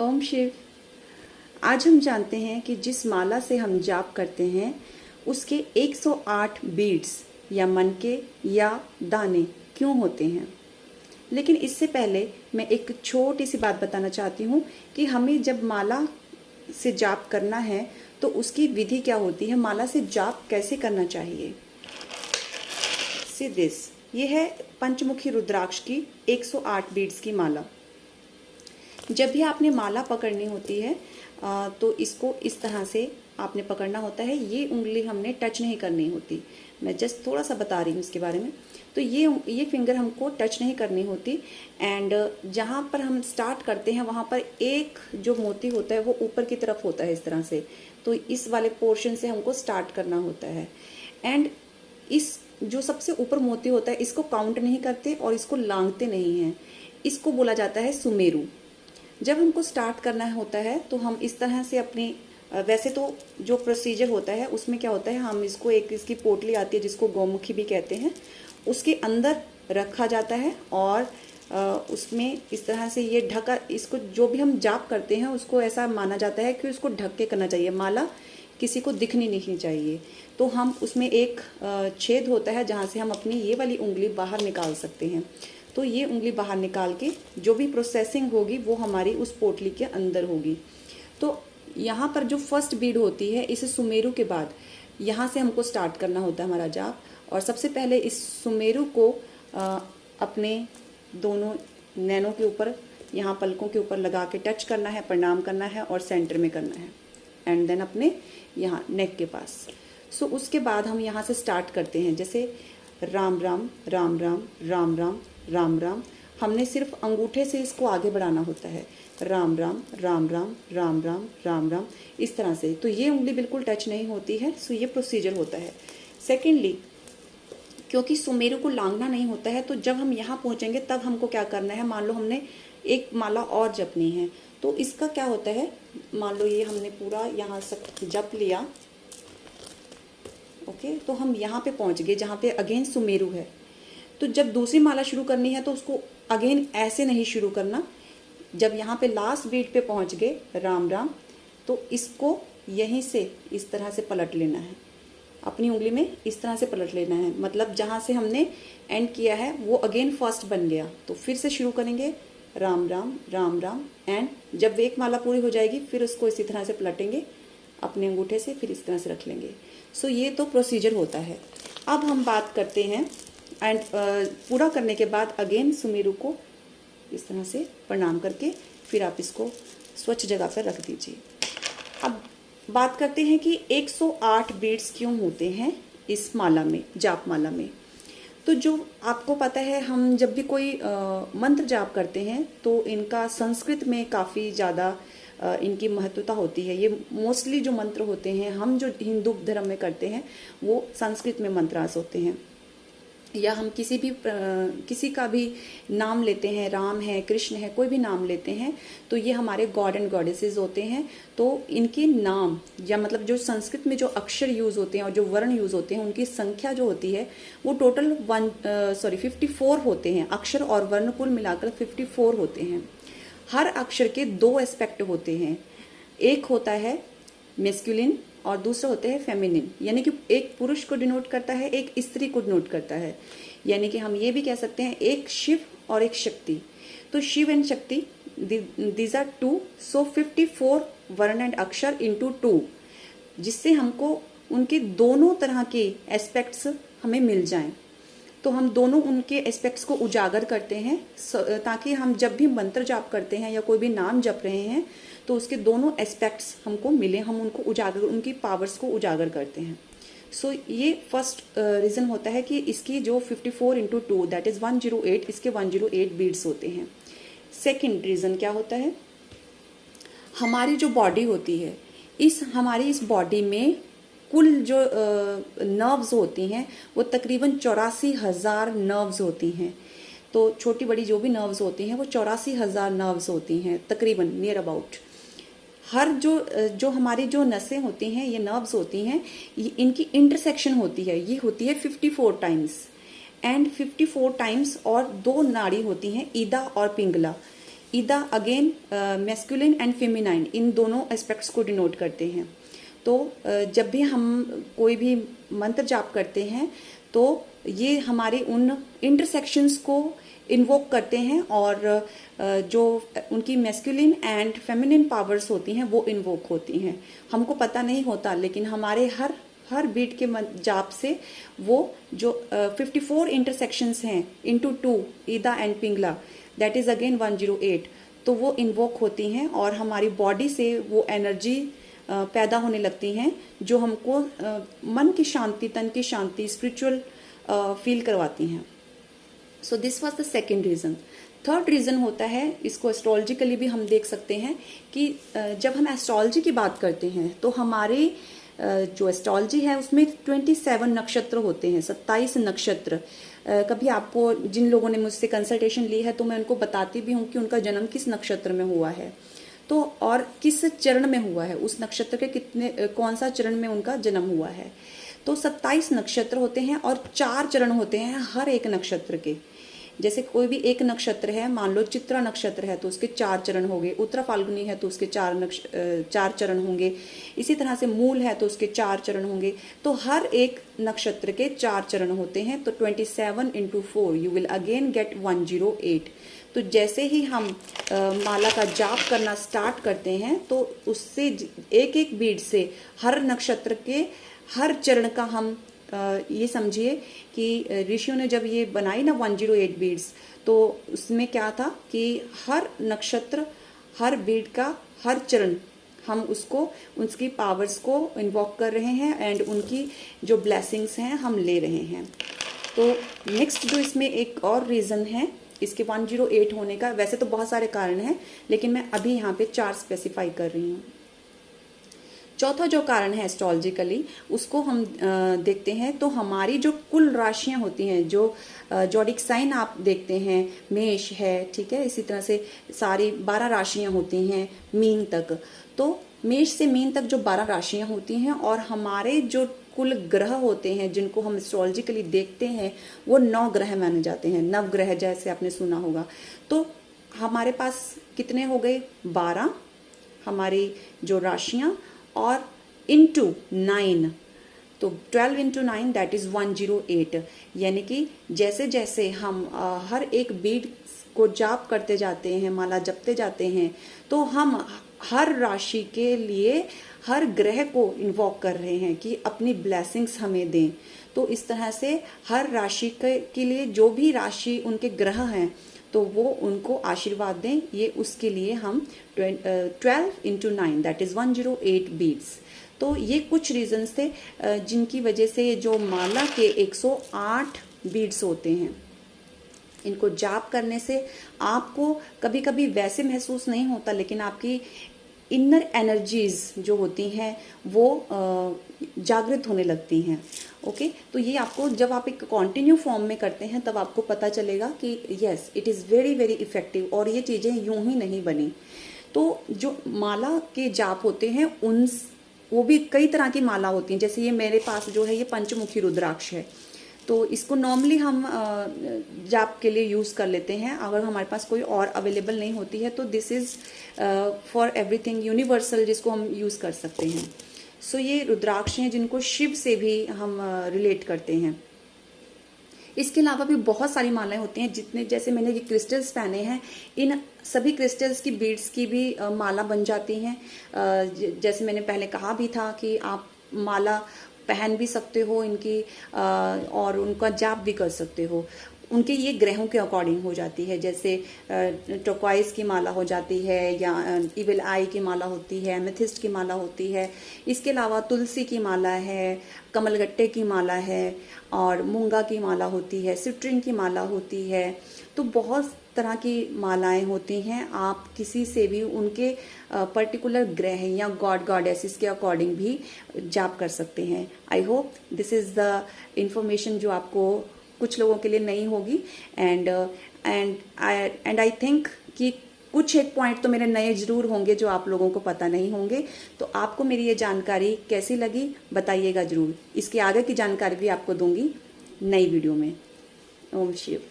ओम शिव। आज हम जानते हैं कि जिस माला से हम जाप करते हैं उसके 108 बीड्स या मनके या दाने क्यों होते हैं। लेकिन इससे पहले मैं एक छोटी सी बात बताना चाहती हूँ कि हमें जब माला से जाप करना है तो उसकी विधि क्या होती है, माला से जाप कैसे करना चाहिए। सी दिस, ये है पंचमुखी रुद्राक्ष की 108 बीड्स की माला। जब भी आपने माला पकड़नी होती है तो इसको इस तरह से आपने पकड़ना होता है। ये उंगली हमने टच नहीं करनी होती, मैं जस्ट थोड़ा सा बता रही हूँ इसके बारे में। तो ये फिंगर हमको टच नहीं करनी होती। एंड जहाँ पर हम स्टार्ट करते हैं वहाँ पर एक जो मोती होता है वो ऊपर की तरफ होता है इस तरह से। तो इस वाले पोर्शन से हमको स्टार्ट करना होता है। एंड इस जो सबसे ऊपर मोती होता है इसको काउंट नहीं करते और इसको लांघते नहीं हैं। इसको बोला जाता है सुमेरु। जब हमको स्टार्ट करना होता है तो हम इस तरह से अपनी वैसे तो जो प्रोसीजर होता है उसमें क्या होता है, हम इसको एक इसकी पोटली आती है जिसको गौमुखी भी कहते हैं, उसके अंदर रखा जाता है और उसमें इस तरह से ये ढका, इसको जो भी हम जाप करते हैं उसको ऐसा माना जाता है कि उसको ढक के करना चाहिए, माला किसी को दिखनी नहीं चाहिए। तो हम उसमें एक छेद होता है जहाँ से हम अपनी ये वाली उंगली बाहर निकाल सकते हैं। तो ये उंगली बाहर निकाल के जो भी प्रोसेसिंग होगी वो हमारी उस पोटली के अंदर होगी। तो यहाँ पर जो फर्स्ट बीड होती है इस सुमेरु के बाद यहाँ से हमको स्टार्ट करना होता है हमारा जाप। और सबसे पहले इस सुमेरु को अपने दोनों नैनों के ऊपर, यहाँ पलकों के ऊपर लगा के टच करना है, प्रणाम करना है और सेंटर में करना है। एंड देन अपने यहाँ नेक के पास। सो उसके बाद हम यहाँ से स्टार्ट करते हैं, जैसे राम राम राम राम राम राम राम राम। हमने सिर्फ अंगूठे से इसको आगे बढ़ाना होता है, राम राम राम राम राम राम राम राम, इस तरह से। तो ये उंगली बिल्कुल टच नहीं होती है। सो ये प्रोसीजर होता है। सेकेंडली, क्योंकि सुमेरु को लांघना नहीं होता है तो जब हम यहाँ पहुँचेंगे तब हमको क्या करना है, मान लो हमने एक माला और जपनी है तो इसका क्या होता है, मान लो ये हमने पूरा यहाँ से जप लिया, ओके, तो हम यहाँ पे पहुँच गए जहाँ पे अगेन सुमेरु है। तो जब दूसरी माला शुरू करनी है तो उसको अगेन ऐसे नहीं शुरू करना। जब यहाँ पे लास्ट बीट पे पहुँच गए राम राम, तो इसको यहीं से इस तरह से पलट लेना है, अपनी उंगली में इस तरह से पलट लेना है। मतलब जहाँ से हमने एंड किया है वो अगेन फर्स्ट बन गया। तो फिर से शुरू करेंगे राम राम राम राम। एंड जब एक माला पूरी हो जाएगी फिर उसको इसी तरह से पलटेंगे अपने अंगूठे से, फिर इस तरह से रख लेंगे। सो ये तो प्रोसीजर होता है। अब हम बात करते हैं एंड पूरा करने के बाद अगेन सुमेरु को इस तरह से प्रणाम करके फिर आप इसको स्वच्छ जगह पर रख दीजिए। अब बात करते हैं कि 108 बीड्स क्यों होते हैं इस माला में, जाप माला में। तो जो आपको पता है, हम जब भी कोई मंत्र जाप करते हैं तो इनका संस्कृत में काफ़ी ज़्यादा इनकी महत्वता होती है। ये मोस्टली जो मंत्र होते हैं हम जो हिंदू धर्म में करते हैं वो संस्कृत में मंत्रास होते हैं। या हम किसी का भी नाम लेते हैं, राम है, कृष्ण है, कोई भी नाम लेते हैं तो ये हमारे गॉड एंड गॉडेसेस होते हैं। तो इनके नाम या मतलब जो संस्कृत में जो अक्षर यूज़ होते हैं और जो वर्ण यूज़ होते हैं उनकी संख्या जो होती है वो टोटल 54 होते हैं। अक्षर और वर्ण कुल मिलाकर 54 होते हैं। हर अक्षर के दो एस्पेक्ट होते हैं, एक होता है मेस्कुलिन और दूसरा होता है फेमिनिन, यानी कि एक पुरुष को डिनोट करता है, एक स्त्री को डिनोट करता है। यानी कि हम ये भी कह सकते हैं एक शिव और एक शक्ति। तो शिव एंड शक्ति, दीज आर टू, सो 54 वर्ण एंड अक्षर इंटू 2, जिससे हमको उनके दोनों तरह के एस्पेक्ट्स हमें मिल जाएं। तो हम दोनों उनके एस्पेक्ट्स को उजागर करते हैं ताकि हम जब भी मंत्र जाप करते हैं या कोई भी नाम जप रहे हैं तो उसके दोनों एस्पेक्ट्स हमको मिले, हम उनको उजागर, उनकी पावर्स को उजागर करते हैं। सो ये फर्स्ट रीज़न होता है कि इसकी जो 54 इंटू 2 दैट इज़ 108, इसके 108 बीड्स होते हैं। सेकेंड रीज़न क्या होता है, हमारी जो बॉडी होती है, हमारी इस बॉडी में कुल जो नर्व्स होती हैं वो तकरीबन 84,000 नर्व्स होती हैं। तो छोटी बड़ी जो भी नर्व्स होती हैं वो 84,000 नर्व्स होती हैं तकरीबन, नियर अबाउट। हर जो हमारी जो नसें होती हैं, ये नर्व्स होती हैं, इनकी इंटरसेक्शन होती है, ये होती है 54 टाइम्स। एंड 54 टाइम्स और दो नाड़ी होती हैं, ईदा और Pingala. Ida again masculine and feminine, इन दोनों एस्पेक्ट्स को डिनोट करते हैं। तो जब भी हम कोई भी मंत्र जाप करते हैं तो ये हमारे उन इंटरसेक्शंस को इन्वोक करते हैं और जो उनकी मैस्कुलिन एंड फेमिनिन पावर्स होती हैं वो इन्वोक होती हैं। हमको पता नहीं होता, लेकिन हमारे हर बीट के जाप से वो जो 54 इंटरसेक्शंस हैं into 2 Ida and Pingala, that is again 108, तो वो इन्वोक होती हैं और हमारी बॉडी से वो एनर्जी पैदा होने लगती हैं जो हमको मन की शांति, तन की शांति, स्पिरिचुअल फील करवाती हैं। So this was the second reason. Third reason होता है, इसको एस्ट्रोलॉजिकली भी हम देख सकते हैं कि जब हम एस्ट्रोलॉजी की बात करते हैं तो हमारे जो एस्ट्रोलॉजी है उसमें 27 नक्षत्र होते हैं, 27 नक्षत्र। कभी आपको जिन लोगों ने मुझसे कंसल्टेशन ली है तो मैं उनको बताती भी हूँ कि उनका जन्म किस नक्षत्र में हुआ है, तो और किस चरण में हुआ है, उस नक्षत्र के कौन सा चरण में उनका जन्म हुआ है। तो 27 नक्षत्र होते हैं और 4 चरण होते हैं हर एक नक्षत्र के। जैसे कोई भी एक नक्षत्र है, मान लो चित्रा नक्षत्र है तो उसके 4 चरण होंगे, उत्तरा फाल्गुनी है तो उसके 4 चरण होंगे, इसी तरह से मूल है तो उसके 4 चरण होंगे। तो हर एक नक्षत्र के 4 चरण होते हैं। तो 27 × 4 यू विल अगेन गेट 108। तो जैसे ही हम माला का जाप करना स्टार्ट करते हैं तो उससे एक एक बीड से हर नक्षत्र के हर चरण का हम ये समझिए कि ऋषियों ने जब ये बनाई ना 108 बीड्स, तो उसमें क्या था कि हर नक्षत्र, हर बीड का हर चरण हम उसको, उसकी पावर्स को इन्वॉक कर रहे हैं एंड उनकी जो ब्लेसिंग्स हैं हम ले रहे हैं। तो नेक्स्ट जो इसमें एक और रीज़न है इसके 108 होने का, वैसे तो बहुत सारे कारण हैं लेकिन मैं अभी यहाँ पे 4 स्पेसिफाई कर रही हूँ। चौथा जो कारण है एस्ट्रोलॉजिकली उसको हम देखते हैं तो हमारी जो कुल राशियां होती हैं, जो जॉडिक साइन आप देखते हैं, मेष है, ठीक है, इसी तरह से सारी 12 राशियां होती हैं मीन तक। तो मेष से मीन तक जो 12 राशियां होती हैं और हमारे जो कुल ग्रह होते हैं जिनको हम एस्ट्रोलॉजिकली देखते हैं वो 9 ग्रह माने जाते हैं, नवग्रह जैसे आपने सुना होगा। तो हमारे पास कितने हो गए? 12 हमारी जो राशियां और इंटू 9, तो 12 × 9 दैट इज 108। यानी कि जैसे जैसे हम हर एक बीड को जाप करते जाते हैं, माला जपते जाते हैं, तो हम हर राशि के लिए हर ग्रह को इन्वॉक कर रहे हैं कि अपनी ब्लेसिंग्स हमें दें। तो इस तरह से हर राशि के लिए जो भी राशि उनके ग्रह हैं तो वो उनको आशीर्वाद दें, ये उसके लिए हम 12 × 9 दैट इज़ 108 बीड्स। तो ये कुछ रीजंस थे जिनकी वजह से जो माला के 108 बीड्स होते हैं, इनको जाप करने से आपको कभी कभी वैसे महसूस नहीं होता, लेकिन आपकी इनर एनर्जीज जो होती हैं वो जागृत होने लगती हैं। ओके, तो ये आपको जब आप एक कॉन्टिन्यू फॉर्म में करते हैं तब आपको पता चलेगा कि yes it is very very effective और ये चीज़ें यूं ही नहीं बनी। तो जो माला के जाप होते हैं उन वो भी कई तरह की माला होती हैं। जैसे ये मेरे पास जो है ये पंचमुखी रुद्राक्ष है, तो इसको नॉर्मली हम जाप के लिए यूज़ कर लेते हैं। अगर हमारे पास कोई और अवेलेबल नहीं होती है तो this is for everything universal, जिसको हम यूज़ कर सकते हैं। सो ये रुद्राक्ष हैं जिनको शिव से भी हम रिलेट करते हैं। इसके अलावा भी बहुत सारी मालाएं होती हैं, जितने जैसे मैंने ये क्रिस्टल्स पहने हैं, इन सभी क्रिस्टल्स की बीड्स की भी माला बन जाती हैं। जैसे मैंने पहले कहा भी था कि आप माला पहन भी सकते हो इनकी और उनका जाप भी कर सकते हो। उनके ये ग्रहों के अकॉर्डिंग हो जाती है। जैसे टर्क्वाइज की माला हो जाती है, या इविल आई की माला होती है, एमेथिस्ट की माला होती है। इसके अलावा तुलसी की माला है, कमलगट्टे की माला है, और मूंगा की माला होती है, सिट्रिन की माला होती है। तो बहुत तरह की मालाएं होती हैं। आप किसी से भी उनके पर्टिकुलर ग्रह या गॉड गॉडेसेस के अकॉर्डिंग भी जाप कर सकते हैं। I hope this is the information जो आपको कुछ लोगों के लिए नहीं होगी, एंड आई थिंक कि कुछ एक पॉइंट तो मेरे नए जरूर होंगे जो आप लोगों को पता नहीं होंगे। तो आपको मेरी ये जानकारी कैसी लगी बताइएगा जरूर। इसके आगे की जानकारी भी आपको दूंगी नई वीडियो में। ओम शिव।